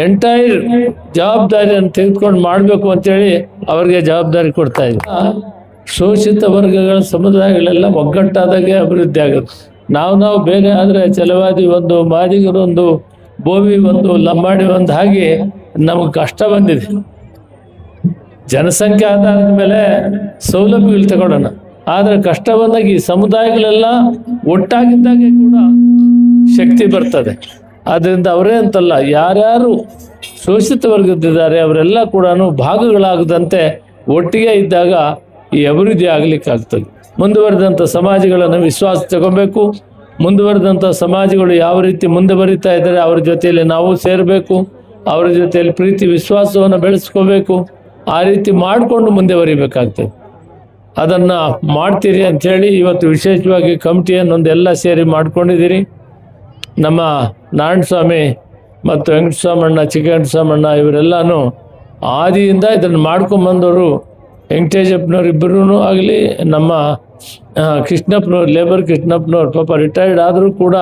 Entire ಜವಾಬ್ದಾರಿಯನ್ನು ತೆಗೆದುಕೊಂಡು ಮಾಡಬೇಕು ಅಂತೇಳಿ ಅವರಿಗೆ ಜವಾಬ್ದಾರಿ ಕೊಡ್ತಾ ಇದೆ. ಶೋಷಿತ ವರ್ಗಗಳ ಸಮುದಾಯಗಳೆಲ್ಲ ಒಗ್ಗಟ್ಟಾದಾಗೆ ಅಭಿವೃದ್ಧಿ ಆಗುತ್ತೆ. ನಾವು ಬೇರೆ ಆದರೆ ಛಲವಾದಿ ಒಂದು, ಮಾದಿಗರು ಒಂದು, ಬೋವಿ ಒಂದು, ಲಂಬಾಣಿ ಒಂದು, ಹಾಗೆ ನಮಗೆ ಕಷ್ಟ ಬಂದಿದೆ. ಜನಸಂಖ್ಯೆ ಆಧಾರದ ಮೇಲೆ ಸೌಲಭ್ಯಗಳು ತಗೊಳ್ಳೋಣ, ಆದರೆ ಕಷ್ಟ ಬಂದಾಗ ಈ ಸಮುದಾಯಗಳೆಲ್ಲ ಒಟ್ಟಾಗಿದ್ದಾಗೆ ಕೂಡ ಶಕ್ತಿ ಬರ್ತದೆ. ಆದ್ದರಿಂದ ಅವರೇ ಅಂತಲ್ಲ, ಯಾರ್ಯಾರು ಶೋಷಿತ ವರ್ಗದಿದ್ದಾರೆ ಅವರೆಲ್ಲ ಕೂಡ ಭಾಗಗಳಾಗದಂತೆ ಒಟ್ಟಿಗೆ ಇದ್ದಾಗ ಈ ಅಭಿವೃದ್ಧಿ ಆಗಲಿಕ್ಕಾಗ್ತದೆ. ಮುಂದುವರೆದಂಥ ಸಮಾಜಗಳನ್ನು ವಿಶ್ವಾಸ ತಗೊಬೇಕು. ಮುಂದುವರೆದಂಥ ಸಮಾಜಗಳು ಯಾವ ರೀತಿ ಮುಂದೆ ಬರಿತಾ ಇದ್ದಾರೆ ಅವ್ರ ಜೊತೆಯಲ್ಲಿ ನಾವು ಸೇರಬೇಕು. ಅವರ ಜೊತೆಯಲ್ಲಿ ಪ್ರೀತಿ ವಿಶ್ವಾಸವನ್ನು ಬೆಳೆಸ್ಕೋಬೇಕು. ಆ ರೀತಿ ಮಾಡಿಕೊಂಡು ಮುಂದೆ ಬರಿಬೇಕಾಗ್ತದೆ. ಅದನ್ನು ಮಾಡ್ತೀರಿ ಅಂಥೇಳಿ ಇವತ್ತು ವಿಶೇಷವಾಗಿ ಕಮಿಟಿಯನ್ನೊಂದೆಲ್ಲ ಸೇರಿ ಮಾಡ್ಕೊಂಡಿದ್ದೀರಿ. ನಮ್ಮ ನಾರಾಯಣಸ್ವಾಮಿ ಮತ್ತು ವೆಂಕಟಸ್ವಾಮಣ್ಣ, ಚಿಕ್ಕವೆಂಕಟಸ್ವಾಮಣ್ಣ ಇವರೆಲ್ಲನೂ ಆದಿಯಿಂದ ಇದನ್ನು ಮಾಡ್ಕೊಂಬಂದವರು. ವೆಂಕಟೇಶಪ್ಪನವ್ರು ಇಬ್ಬರೂ ಆಗಲಿ, ನಮ್ಮ ಕೃಷ್ಣಪ್ಪನವ್ರು, ಲೇಬರ್ ಕೃಷ್ಣಪ್ಪನವ್ರು ಪಾಪ ರಿಟೈರ್ಡ್ ಆದರೂ ಕೂಡ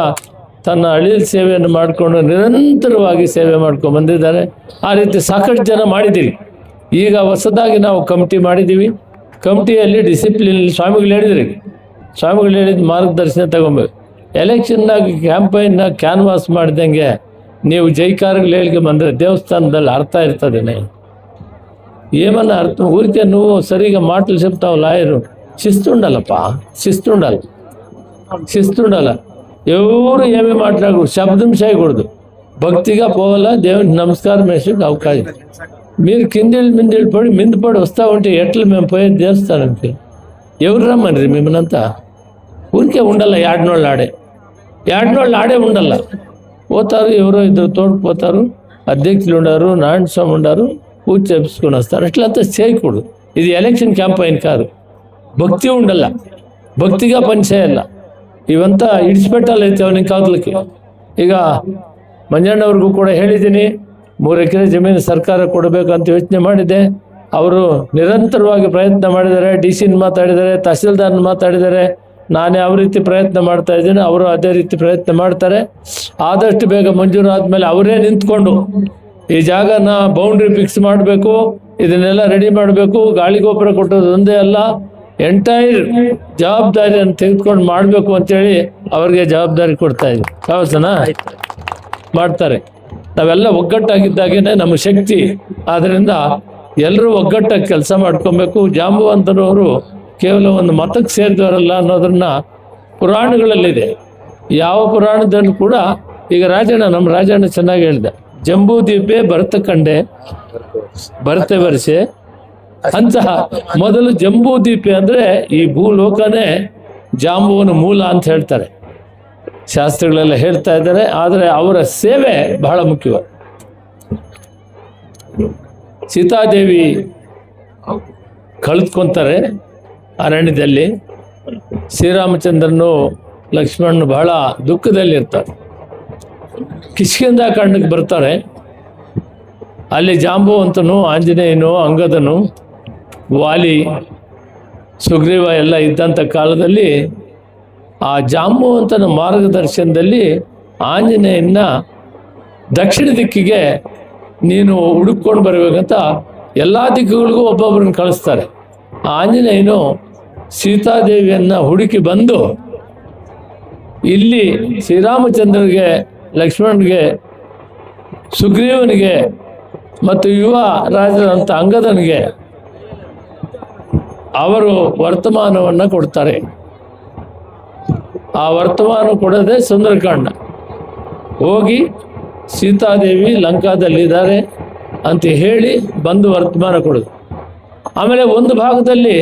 ತನ್ನ ಅಳಿಲ್ ಸೇವೆಯನ್ನು ಮಾಡಿಕೊಂಡು ನಿರಂತರವಾಗಿ ಸೇವೆ ಮಾಡ್ಕೊಂಡು ಬಂದಿದ್ದಾರೆ. ಆ ರೀತಿ ಸಾಕಷ್ಟು ಜನ ಮಾಡಿದ್ದೀವಿ. ಈಗ ಹೊಸದಾಗಿ ನಾವು ಕಮಿಟಿ ಮಾಡಿದ್ದೀವಿ. ಕಮಿಟಿಯಲ್ಲಿ ಡಿಸಿಪ್ಲಿನ್ ಸ್ವಾಮಿಗಳು ಹೇಳಿದ ಮಾರ್ಗದರ್ಶನ ತಗೊಬೇಕು. ಎಲೆಕ್ಷನ್ನಾಗ ಕ್ಯಾಂಪೈನ್ನ ಕ್ಯಾನ್ವಾಸ್ ಮಾಡಿದಂಗೆ ನೀವು ಜೈಕಾರಗಳು ಹೇಳಿಕೆ ಬಂದರೆ ದೇವಸ್ಥಾನದಲ್ಲಿ ಅರ್ಥ ಇರ್ತದೇನೆ, ఏమన్నా అర్థం. ఊరికే నువ్వు సరిగా మాటలు చెప్తావు లాయరు. శిస్తుండాలప్పా, శిస్తుండాల. ఎవరు ఏమి మాట్లాడకూడదు, శబ్దం చేయకూడదు. భక్తిగా పోవాలా, దేవునికి నమస్కారం వేసి అవకాశం. మీరు కిందేళ్ళు పడి మిందపడి వస్తూ ఉంటే ఎట్లా మేము పోయేది దేవస్థానానికి? ఎవరు రమ్మని మిమ్మల్నంతా? ఊరికే ఉండాల, ఏడనోళ్ళు ఆడే ఉండాల. పోతారు, ఎవరో ఇద్దరు తోడుకుపోతారు, అధ్యక్షులు ఉండారు, నారాయణ స్వామి ఉండారు, పూజ చేపించుకొని వస్తారు. అట్లంతా చేయకూడదు. ఇది ఎలక్షన్ క్యాంపైన్ కాదు. భక్తి ఉండాల, భక్తిగా పనిచేయాల. ఇవంతా ఇడిచిపెట్టాలైతే ಅವನಿಗೆ ಕಾದಲಿಕ್ಕೆ. ಈಗ ಮಂಜಣ್ಣವ್ರಿಗೂ ಕೂಡ ಹೇಳಿದ್ದೀನಿ, 3 ಎಕರೆ ಜಮೀನು ಸರ್ಕಾರ ಕೊಡಬೇಕಂತ ಯೋಚನೆ ಮಾಡಿದ್ದೆ. ಅವರು ನಿರಂತರವಾಗಿ ಪ್ರಯತ್ನ ಮಾಡಿದ್ದಾರೆ. ಡಿ.ಸಿ ಮಾತಾಡಿದ್ದಾರೆ, ತಹಸೀಲ್ದಾರ್ನ ಮಾತಾಡಿದ್ದಾರೆ. ನಾನು ಯಾವ ರೀತಿ ಪ್ರಯತ್ನ ಮಾಡ್ತಾ ಇದ್ದೀನಿ, ಅವರು ಅದೇ ರೀತಿ ಪ್ರಯತ್ನ ಮಾಡ್ತಾರೆ. ಆದಷ್ಟು ಬೇಗ ಮಂಜೂರು ಆದಮೇಲೆ ಅವರೇ ನಿಂತ್ಕೊಂಡು ಈ ಜಾಗನ ಬೌಂಡ್ರಿ ಫಿಕ್ಸ್ ಮಾಡಬೇಕು, ಇದನ್ನೆಲ್ಲ ರೆಡಿ ಮಾಡಬೇಕು. ಗಾಳಿ ಗೊಬ್ಬರ ಕೊಟ್ಟೋದು ಒಂದೇ ಅಲ್ಲ, ಎಂಟೈರ್ ಜವಾಬ್ದಾರಿಯನ್ನು ತೆಗೆದುಕೊಂಡು ಮಾಡಬೇಕು ಅಂತೇಳಿ ಅವ್ರಿಗೆ ಜವಾಬ್ದಾರಿ ಕೊಡ್ತಾ ಇದ್ವಿ. ಹೌದನ ಮಾಡ್ತಾರೆ. ನಾವೆಲ್ಲ ಒಗ್ಗಟ್ಟಾಗಿದ್ದಾಗೇನೆ ನಮ್ಮ ಶಕ್ತಿ. ಆದ್ದರಿಂದ ಎಲ್ಲರೂ ಒಗ್ಗಟ್ಟಾಗಿ ಕೆಲಸ ಮಾಡ್ಕೊಬೇಕು. ಜಾಂಬವಂತರವರು ಕೇವಲ ಒಂದು ಮತಕ್ಕೆ ಸೇರಿದವರಲ್ಲ ಅನ್ನೋದನ್ನ ಪುರಾಣಗಳಲ್ಲಿದೆ. ಯಾವ ಪುರಾಣದಲ್ಲೂ ಕೂಡ ಈಗ ನಮ್ಮ ರಾಜಣ್ಣ ಚೆನ್ನಾಗಿ ಹೇಳಿದೆ, ಜಂಬೂ ದ್ವೀಪೆ ಭರತ ಕಂಡೆ ಭರತೆ ವರ್ಷೆ ಅಂತ. ಮೊದಲು ಜಂಬೂ ದ್ವೀಪೆ ಅಂದರೆ ಈ ಭೂಲೋಕನೇ ಜಾಂಬುವನ ಮೂಲ ಅಂತ ಹೇಳ್ತಾರೆ, ಶಾಸ್ತ್ರಗಳೆಲ್ಲ ಹೇಳ್ತಾ ಇದ್ದಾರೆ. ಆದರೆ ಅವರ ಸೇವೆ ಬಹಳ ಮುಖ್ಯವಾದ. ಸೀತಾದೇವಿ ಕಳೆದುಕೊಂತಾರೆ ಅರಣ್ಯದಲ್ಲಿ. ಶ್ರೀರಾಮಚಂದ್ರನು ಲಕ್ಷ್ಮಣನು ಬಹಳ ದುಃಖದಲ್ಲಿರ್ತಾರೆ. ಕಿಷ್ಕಿಂಧ ಕಾಂಡಕ್ಕೆ ಬರ್ತಾರೆ. ಅಲ್ಲಿ ಜಾಂಬವಂತನು, ಆಂಜನೇಯನು, ಅಂಗದನು, ವಾಲಿ, ಸುಗ್ರೀವ ಎಲ್ಲ ಇದ್ದಂಥ ಕಾಲದಲ್ಲಿ ಆ ಜಾಂಬವಂತನ ಮಾರ್ಗದರ್ಶನದಲ್ಲಿ ಆಂಜನೇಯನ ದಕ್ಷಿಣ ದಿಕ್ಕಿಗೆ ನೀನು ಹುಡುಕೊಂಡು ಬರಬೇಕಂತ ಎಲ್ಲ ದಿಕ್ಕುಗಳಿಗೂ ಒಬ್ಬೊಬ್ಬರನ್ನು ಕಳಿಸ್ತಾರೆ. ಆಂಜನೇಯನು ಸೀತಾದೇವಿಯನ್ನು ಹುಡುಕಿ ಬಂದು ಇಲ್ಲಿ ಶ್ರೀರಾಮಚಂದ್ರನಿಗೆ, ಲಕ್ಷ್ಮಣನಿಗೆ, ಸುಗ್ರೀವನಿಗೆ ಮತ್ತು ಯುವ ರಾಜರಂಥ ಅಂಗದನಿಗೆ ಅವರು ವರ್ತಮಾನವನ್ನು ಕೊಡ್ತಾರೆ. ಆ ವರ್ತಮಾನ ಕೊಡದೆ ಸುಂದರಕಾಂಡ ಹೋಗಿ ಸೀತಾದೇವಿ ಲಂಕಾದಲ್ಲಿದ್ದಾರೆ ಅಂತ ಹೇಳಿ ಬಂದು ವರ್ತಮಾನ ಕೊಡೋದು. ಆಮೇಲೆ ಒಂದು ಭಾಗದಲ್ಲಿ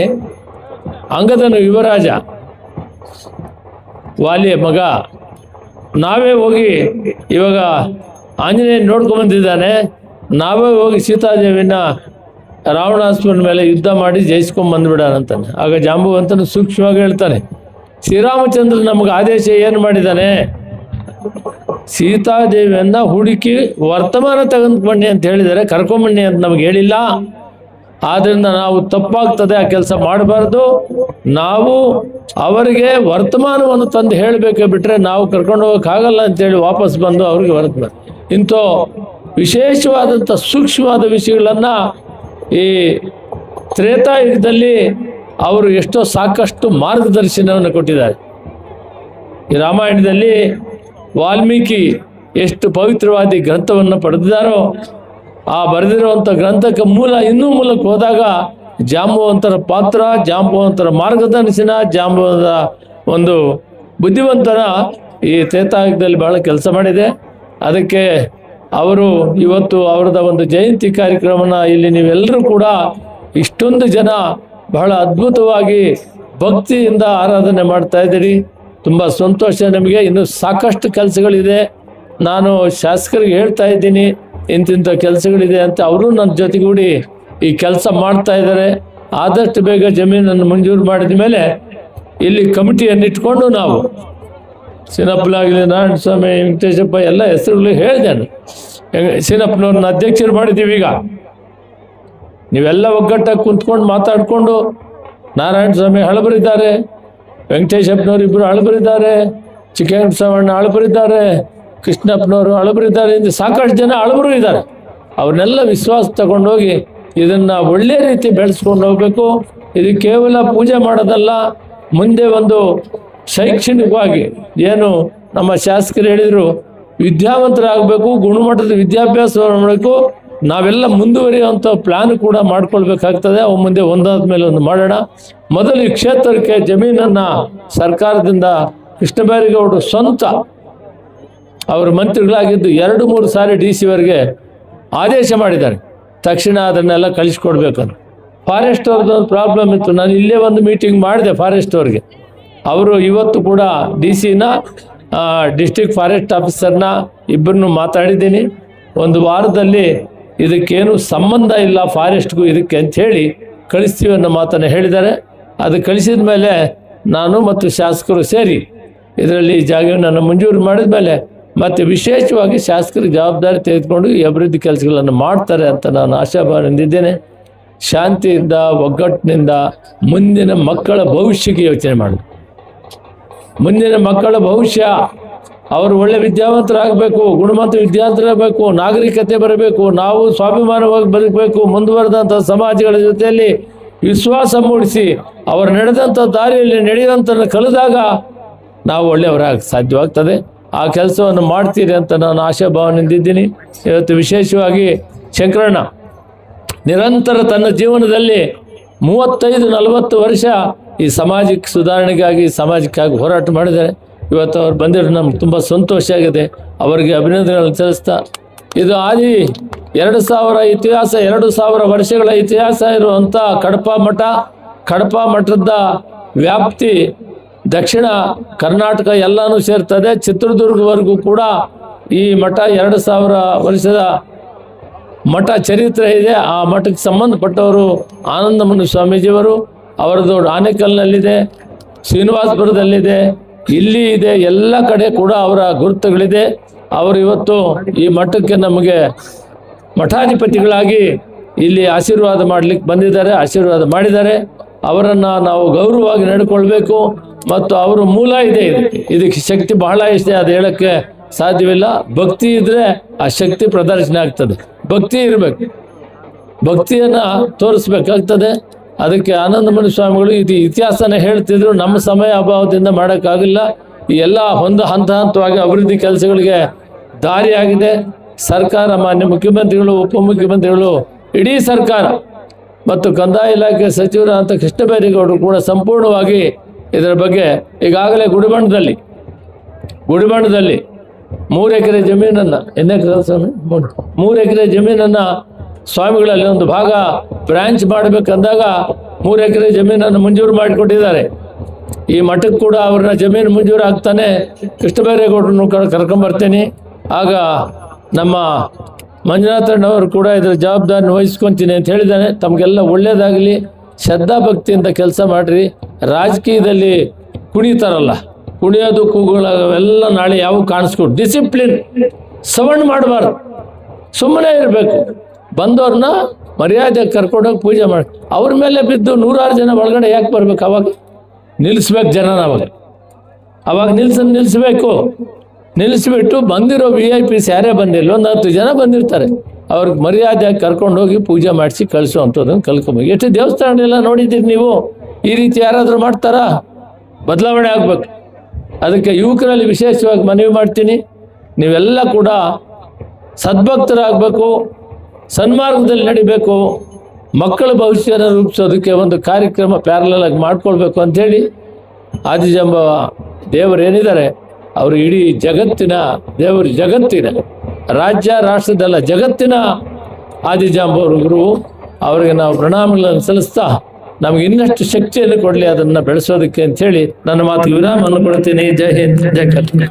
ಅಂಗದನು ಯುವರಾಜ, ವಾಲಿಯ ಮಗ, ನಾವೇ ಹೋಗಿ ಇವಾಗ ಆಂಜನೇಯ ನೋಡ್ಕೊಂಬಂದಿದ್ದಾನೆ, ನಾವೇ ಹೋಗಿ ಸೀತಾದೇವಿನ ರಾವಣಾಸುರನ ಮೇಲೆ ಯುದ್ಧ ಮಾಡಿ ಜಯಿಸ್ಕೊಂಬಂದ್ಬಿಡೋಣಂತಾನೆ. ಆಗ ಜಾಂಬವಂತನು ಸೂಕ್ಷ್ಮವಾಗಿ ಹೇಳ್ತಾನೆ, ಶ್ರೀರಾಮಚಂದ್ರ ನಮಗೆ ಆದೇಶ ಏನು ಮಾಡಿದ್ದಾನೆ, ಸೀತಾದೇವಿಯನ್ನು ಹುಡುಕಿ ವರ್ತಮಾನ ತೆಗೆದುಕೊಂಡಿ ಅಂತ ಹೇಳಿದರೆ, ಕರ್ಕೊಂಬಣ್ಣಿ ಅಂತ ನಮಗೆ ಹೇಳಿಲ್ಲ. ಆದ್ದರಿಂದ ನಾವು ತಪ್ಪಾಗ್ತದೆ, ಆ ಕೆಲಸ ಮಾಡಬಾರ್ದು. ನಾವು ಅವರಿಗೆ ವರ್ತಮಾನವನ್ನು ತಂದು ಹೇಳಬೇಕೆ ಬಿಟ್ಟರೆ ನಾವು ಕರ್ಕೊಂಡು ಹೋಗೋಕ್ಕಾಗಲ್ಲ ಅಂತೇಳಿ ವಾಪಸ್ ಬಂದು ಅವ್ರಿಗೆ ವರ್ತಮಾನ. ಇಂಥ ವಿಶೇಷವಾದಂಥ ಸೂಕ್ಷ್ಮವಾದ ವಿಷಯಗಳನ್ನು ಈ ತ್ರೇತಾಯುಗದಲ್ಲಿ ಅವರು ಎಷ್ಟೋ ಸಾಕಷ್ಟು ಮಾರ್ಗದರ್ಶನವನ್ನು ಕೊಟ್ಟಿದ್ದಾರೆ. ಈ ರಾಮಾಯಣದಲ್ಲಿ ವಾಲ್ಮೀಕಿ ಎಷ್ಟು ಪವಿತ್ರವಾದ ಗ್ರಂಥವನ್ನು ಪಡೆದಿದ್ದಾರೋ ಆ ಬರೆದಿರುವಂಥ ಗ್ರಂಥಕ್ಕೆ ಇನ್ನೂ ಮೂಲಕ್ಕೆ ಹೋದಾಗ ಜಾಂಬವಂತರ ಪಾತ್ರ, ಜಾಂಬವಂತರ ಮಾರ್ಗದರ್ಶನ, ಜಾಂಬವಂತರ ಒಂದು ಬುದ್ಧಿವಂತರ ಈ ತ್ರೇತಾಯುಗದಲ್ಲಿ ಬಹಳ ಕೆಲಸ ಮಾಡಿದೆ. ಅದಕ್ಕೆ ಅವರು ಇವತ್ತು ಅವರದ ಒಂದು ಜಯಂತಿ ಕಾರ್ಯಕ್ರಮನ ಇಲ್ಲಿ ನೀವೆಲ್ಲರೂ ಕೂಡ ಇಷ್ಟೊಂದು ಜನ ಬಹಳ ಅದ್ಭುತವಾಗಿ ಭಕ್ತಿಯಿಂದ ಆರಾಧನೆ ಮಾಡ್ತಾ ಇದ್ದೀರಿ. ತುಂಬ ಸಂತೋಷ. ನಮಗೆ ಇನ್ನೂ ಸಾಕಷ್ಟು ಕೆಲಸಗಳಿದೆ. ನಾನು ಶಾಸಕರಿಗೆ ಹೇಳ್ತಾ ಇದ್ದೀನಿ ಇಂತಿಂಥ ಕೆಲಸಗಳಿದೆ ಅಂತ. ಅವರು ನನ್ನ ಜೊತೆಗೂಡಿ ಈ ಕೆಲಸ ಮಾಡ್ತಾ ಇದ್ದಾರೆ. ಆದಷ್ಟು ಬೇಗ ಜಮೀನನ್ನು ಮಂಜೂರು ಮಾಡಿದ ಮೇಲೆ ಇಲ್ಲಿ ಕಮಿಟಿಯನ್ನು ಇಟ್ಕೊಂಡು ನಾವು ಸಿನಪ್ಪಲಾಗಲಿ, ನಾರಾಯಣ ಸ್ವಾಮಿ, ವೆಂಕಟೇಶಪ್ಪ ಎಲ್ಲ ಹೆಸರುಗಳು ಹೇಳಿದೆ. ಸಿನಪ್ಪನವ್ರನ್ನ ಅಧ್ಯಕ್ಷರು ಮಾಡಿದ್ದೀವಿ. ಈಗ ನೀವೆಲ್ಲ ಒಗ್ಗಟ್ಟಾಗಿ ಕುಂತ್ಕೊಂಡು ಮಾತಾಡಿಕೊಂಡು, ನಾರಾಯಣ ಸ್ವಾಮಿ ಹಳಬರಿದ್ದಾರೆ, ವೆಂಕಟೇಶಪ್ಪನವ್ರು ಇಬ್ಬರು ಹಳಬರಿದ್ದಾರೆ, ಚಿಕ್ಕಣ್ಣ ಹಳಬರಿದ್ದಾರೆ, ಕೃಷ್ಣಪ್ಪನವರು ಹಳಬರಿದ್ದಾರೆ, ಇಂದು ಸಾಕಷ್ಟು ಜನ ಹಳಬರು ಇದ್ದಾರೆ. ಅವ್ರನ್ನೆಲ್ಲ ವಿಶ್ವಾಸ ತಗೊಂಡೋಗಿ ಇದನ್ನು ಒಳ್ಳೆ ರೀತಿ ಬೆಳೆಸ್ಕೊಂಡು ಹೋಗಬೇಕು. ಇದು ಕೇವಲ ಪೂಜೆ ಮಾಡೋದಲ್ಲ, ಮುಂದೆ ಒಂದು ಶೈಕ್ಷಣಿಕವಾಗಿ ಏನು ನಮ್ಮ ಶಾಸಕರು ಹೇಳಿದರು, ವಿದ್ಯಾವಂತರಾಗಬೇಕು, ಗುಣಮಟ್ಟದ ವಿದ್ಯಾಭ್ಯಾಸ ಮಾಡಬೇಕು. ನಾವೆಲ್ಲ ಮುಂದುವರಿಯುವಂಥ ಪ್ಲ್ಯಾನ್ ಕೂಡ ಮಾಡ್ಕೊಳ್ಬೇಕಾಗ್ತದೆ. ಅವು ಮುಂದೆ ಒಂದಾದ ಮೇಲೆ ಒಂದು ಮಾಡೋಣ. ಮೊದಲು ಈ ಕ್ಷೇತ್ರಕ್ಕೆ ಜಮೀನನ್ನು ಸರ್ಕಾರದಿಂದ ಕೃಷ್ಣ ಬೈರೇಗೌಡರು ಸ್ವಂತ ಅವರು ಮಂತ್ರಿಗಳಾಗಿದ್ದು 2-3 ಸಾರಿ DC ಅವರಿಗೆ ಆದೇಶ ಮಾಡಿದ್ದಾರೆ, ತಕ್ಷಣ ಅದನ್ನೆಲ್ಲ ಕಳಿಸ್ಕೊಡ್ಬೇಕಂತ. ಫಾರೆಸ್ಟ್ ಅವ್ರದ್ದು ಒಂದು ಪ್ರಾಬ್ಲಮ್ ಇತ್ತು. ನಾನು ಇಲ್ಲೇ ಒಂದು ಮೀಟಿಂಗ್ ಮಾಡಿದೆ ಫಾರೆಸ್ಟ್ ಅವ್ರಿಗೆ. ಅವರು ಇವತ್ತು ಕೂಡ DC-ನ ಡಿಸ್ಟ್ರಿಕ್ಟ್ ಫಾರೆಸ್ಟ್ ಆಫೀಸರ್ನ ಇಬ್ಬರನ್ನು ಮಾತಾಡಿದ್ದೀನಿ. ಒಂದು ವಾರದಲ್ಲಿ ಇದಕ್ಕೇನು ಸಂಬಂಧ ಇಲ್ಲ ಫಾರೆಸ್ಟ್ಗೂ ಇದಕ್ಕೆ ಅಂಥೇಳಿ ಕಳಿಸ್ತೀವಿ ಅನ್ನೋ ಮಾತನ್ನು ಹೇಳಿದ್ದಾರೆ. ಅದು ಕಳಿಸಿದ ಮೇಲೆ ನಾನು ಮತ್ತು ಶಾಸಕರು ಸೇರಿ ಇದರಲ್ಲಿ ಜಾಗವನ್ನು ಮಂಜೂರು ಮಾಡಿದ ಮೇಲೆ ಮತ್ತು ವಿಶೇಷವಾಗಿ ಶಾಸಕರು ಜವಾಬ್ದಾರಿ ತೆಗೆದುಕೊಂಡು ಈ ಅಭಿವೃದ್ಧಿ ಕೆಲಸಗಳನ್ನು ಮಾಡ್ತಾರೆ ಅಂತ ನಾನು ಆಶಾಭಾವನೆಯಿಂದಿದ್ದೇನೆ. ಶಾಂತಿಯಿಂದ, ಒಗ್ಗಟ್ಟಿನಿಂದ ಮುಂದಿನ ಮಕ್ಕಳ ಭವಿಷ್ಯಕ್ಕೆ ಯೋಚನೆ ಮಾಡಿ. ಮುಂದಿನ ಮಕ್ಕಳ ಭವಿಷ್ಯ ಅವರು ಒಳ್ಳೆ ವಿದ್ಯಾವಂತರಾಗಬೇಕು, ಗುಣಮಟ್ಟ ವಿದ್ಯಾವಂತರಾಗಬೇಕು, ನಾಗರಿಕತೆ ಬರಬೇಕು, ನಾವು ಸ್ವಾಭಿಮಾನವಾಗಿ ಬದುಕಬೇಕು, ಮುಂದುವರೆದಂಥ ಸಮಾಜಗಳ ಜೊತೆಯಲ್ಲಿ ವಿಶ್ವಾಸ ಮೂಡಿಸಿ ಅವರು ನಡೆದಂಥ ದಾರಿಯಲ್ಲಿ ನಡೆಯುವಂಥ ಕಲಿದಾಗ ನಾವು ಒಳ್ಳೆಯವರಾಗ ಸಾಧ್ಯವಾಗ್ತದೆ. ಆ ಕೆಲಸವನ್ನು ಮಾಡ್ತೀರಿ ಅಂತ ನಾನು ಆಶಾಭಾವನೆಯಿಂದಿದ್ದೀನಿ. ಇವತ್ತು ವಿಶೇಷವಾಗಿ ಶಂಕರಣ್ಣ ನಿರಂತರ ತನ್ನ ಜೀವನದಲ್ಲಿ 35-40 ವರ್ಷ ಈ ಸಾಮಾಜಿಕ ಸುಧಾರಣೆಗಾಗಿ, ಸಮಾಜಕ್ಕಾಗಿ ಹೋರಾಟ ಮಾಡಿದ್ದಾರೆ. ಇವತ್ತು ಅವ್ರು ಬಂದಿರೋ ನಮ್ಗೆ ತುಂಬ ಸಂತೋಷ ಆಗಿದೆ. ಅವರಿಗೆ ಅಭಿನಂದನೆಗಳನ್ನು ಸಲ್ಲಿಸ್ತಾ, ಇದು ಆದಿ 2000 ಇತಿಹಾಸ, 2000 ವರ್ಷಗಳ ಇತಿಹಾಸ ಇರುವಂಥ ಕಡಪ ಮಠದ ವ್ಯಾಪ್ತಿ ದಕ್ಷಿಣ ಕರ್ನಾಟಕ ಎಲ್ಲನೂ ಸೇರ್ತದೆ. ಚಿತ್ರದುರ್ಗವರೆಗೂ ಕೂಡ ಈ ಮಠ 2000 ವರ್ಷದ ಮಠ ಚರಿತ್ರೆ ಇದೆ. ಆ ಮಠಕ್ಕೆ ಸಂಬಂಧಪಟ್ಟವರು ಆನಂದಮುನಿ ಸ್ವಾಮೀಜಿಯವರು. ಅವರದ್ದು ಆನೇಕಲ್ನಲ್ಲಿದೆ, ಶ್ರೀನಿವಾಸಪುರದಲ್ಲಿದೆ, ಇಲ್ಲಿ ಇದೆ, ಎಲ್ಲ ಕಡೆ ಕೂಡ ಅವರ ಗುರುತುಗಳಿದೆ. ಅವರು ಇವತ್ತು ಈ ಮಠಕ್ಕೆ ನಮಗೆ ಮಠಾಧಿಪತಿಗಳಾಗಿ ಇಲ್ಲಿ ಆಶೀರ್ವಾದ ಮಾಡಲಿಕ್ಕೆ ಬಂದಿದ್ದಾರೆ, ಆಶೀರ್ವಾದ ಮಾಡಿದ್ದಾರೆ. ಅವರನ್ನು ನಾವು ಗೌರವವಾಗಿ ನಡ್ಕೊಳ್ಬೇಕು. ಮತ್ತು ಅವರ ಮೂಲ ಇದೆ, ಇದಕ್ಕೆ ಶಕ್ತಿ ಬಹಳ ಇದೆ, ಅದು ಹೇಳೋಕ್ಕೆ ಸಾಧ್ಯವಿಲ್ಲ. ಭಕ್ತಿ ಇದ್ದರೆ ಆ ಶಕ್ತಿ ಪ್ರದರ್ಶನ ಆಗ್ತದೆ. ಭಕ್ತಿ ಇರಬೇಕು, ಭಕ್ತಿಯನ್ನು ತೋರಿಸ್ಬೇಕಾಗ್ತದೆ. ಅದಕ್ಕೆ ಆನಂದಮುನಿ ಸ್ವಾಮಿಗಳು ಇದು ಇತಿಹಾಸನ ಹೇಳ್ತಿದ್ರು. ನಮ್ಮ ಸಮಯ ಅಭಾವದಿಂದ ಮಾಡೋಕ್ಕಾಗಿಲ್ಲ. ಈ ಎಲ್ಲ ಹಂತವಾಗಿ ಅಭಿವೃದ್ಧಿ ಕೆಲಸಗಳಿಗೆ ದಾರಿಯಾಗಿದೆ. ಸರ್ಕಾರ, ಮಾನ್ಯ ಮುಖ್ಯಮಂತ್ರಿಗಳು, ಉಪಮುಖ್ಯಮಂತ್ರಿಗಳು, ಇಡೀ ಸರ್ಕಾರ ಮತ್ತು ಕಂದಾಯ ಇಲಾಖೆ ಸಚಿವರಾದಂಥ ಕೃಷ್ಣ ಬೈರೇಗೌಡರು ಕೂಡ ಸಂಪೂರ್ಣವಾಗಿ ಇದರ ಬಗ್ಗೆ ಈಗಾಗಲೇ ಗುಡಿಬಂಡದಲ್ಲಿ 3 ಎಕರೆ ಜಮೀನನ್ನು 3 ಎಕರೆ ಜಮೀನನ್ನು ಸ್ವಾಮಿಗಳಲ್ಲಿ ಒಂದು ಭಾಗ ಬ್ರಾಂಚ್ ಮಾಡಬೇಕಂದಾಗ 3 ಎಕರೆ ಜಮೀನನ್ನು ಮಂಜೂರು ಮಾಡಿಕೊಟ್ಟಿದ್ದಾರೆ. ಈ ಮಠಕ್ಕೆ ಕೂಡ ಅವ್ರನ್ನ ಜಮೀನು ಮಂಜೂರು ಆಗ್ತಾನೆ ಕೃಷ್ಣ ಬೈರೇಗೌಡರನ್ನು ಕರ್ಕೊಂಬರ್ತೀನಿ. ಆಗ ನಮ್ಮ ಮಂಜುನಾಥಣ್ಣವರು ಕೂಡ ಇದರ ಜವಾಬ್ದಾರಿನ ವಹಿಸ್ಕೊತೀನಿ ಅಂತ ಹೇಳಿದ್ದಾನೆ. ತಮಗೆಲ್ಲ ಒಳ್ಳೆಯದಾಗಲಿ, ಶ್ರದ್ಧಾಭಕ್ತಿಯಿಂದ ಕೆಲಸ ಮಾಡಿರಿ. ರಾಜಕೀಯದಲ್ಲಿ ಕುಣಿತಾರಲ್ಲ, ಕುಣಿಯೋದು ಕೂಗುಗಳೆಲ್ಲ ನಾಳೆ ಯಾವ ಕಾಣಿಸ್ಕೊಡು. ಡಿಸಿಪ್ಲಿನ್ ಸವಣ್ ಮಾಡಬಾರ್ದು, ಸುಮ್ಮನೆ ಇರಬೇಕು. ಬಂದವ್ರನ್ನ ಮರ್ಯಾದೆ ಕರ್ಕೊಂಡೋಗಿ ಪೂಜೆ ಮಾಡಿ ಅವ್ರ ಮೇಲೆ ಬಿದ್ದು 100 ಜನ ಒಳಗಡೆ ಯಾಕೆ ಬರ್ಬೇಕು? ಅವಾಗ ನಿಲ್ಲಿಸ್ಬೇಕು ಜನನ, ಅವಾಗ ನಿಲ್ಲಿಸಬೇಕು. ನಿಲ್ಲಿಸ್ಬಿಟ್ಟು ಬಂದಿರೋ VIPs ಯಾರೇ ಬಂದಿರಲಿ ಒಂದು 10 ಜನ ಬಂದಿರ್ತಾರೆ, ಅವ್ರಿಗೆ ಮರ್ಯಾದೆಯಾಗಿ ಕರ್ಕೊಂಡು ಹೋಗಿ ಪೂಜೆ ಮಾಡಿಸಿ ಕಳಿಸುವಂಥದ್ದನ್ನು ಕಲ್ಕೊಬೇಕು. ಎಷ್ಟು ದೇವಸ್ಥಾನ ನೋಡಿದ್ದೀರಿ ನೀವು? ಈ ರೀತಿ ಯಾರಾದರೂ ಮಾಡ್ತಾರಾ? ಬದಲಾವಣೆ ಆಗಬೇಕು. ಅದಕ್ಕೆ ಯುವಕರಲ್ಲಿ ವಿಶೇಷವಾಗಿ ಮನವಿ ಮಾಡ್ತೀನಿ, ನೀವೆಲ್ಲ ಕೂಡ ಸದ್ಭಕ್ತರಾಗಬೇಕು, ಸನ್ಮಾರ್ಗದಲ್ಲಿ ನಡಿಬೇಕು, ಮಕ್ಕಳ ಭವಿಷ್ಯನ ರೂಪಿಸೋದಕ್ಕೆ ಒಂದು ಕಾರ್ಯಕ್ರಮ ಪ್ಯಾರಲಲ್ ಆಗಿ ಮಾಡ್ಕೊಳ್ಬೇಕು ಅಂಥೇಳಿ ಆದಿಜಾಂಬವ ದೇವರು ಏನಿದ್ದಾರೆ ಅವರು ಇಡೀ ಜಗತ್ತಿನ ದೇವರು, ಜಗತ್ತಿನ ರಾಜ್ಯ ರಾಷ್ಟ್ರದಲ್ಲ ಜಗತ್ತಿನ ಆದಿಜಾಂಬವರು ಗುರು. ಅವರಿಗೆ ನಾವು ಪ್ರಣಾಮಗಳನ್ನು ಸಲ್ಲಿಸ್ತಾ ನಮಗೆ ಇನ್ನಷ್ಟು ಶಕ್ತಿಯನ್ನು ಕೊಡಲಿ ಅದನ್ನು ಬೆಳೆಸೋದಕ್ಕೆ ಅಂಥೇಳಿ ನನ್ನ ಮಾತು ವಿರಾಮವನ್ನು ಕೊಡ್ತೀನಿ. ಜೈ ಹಿಂದ್, ಜೈ ಕರ್ನಾಟಕ.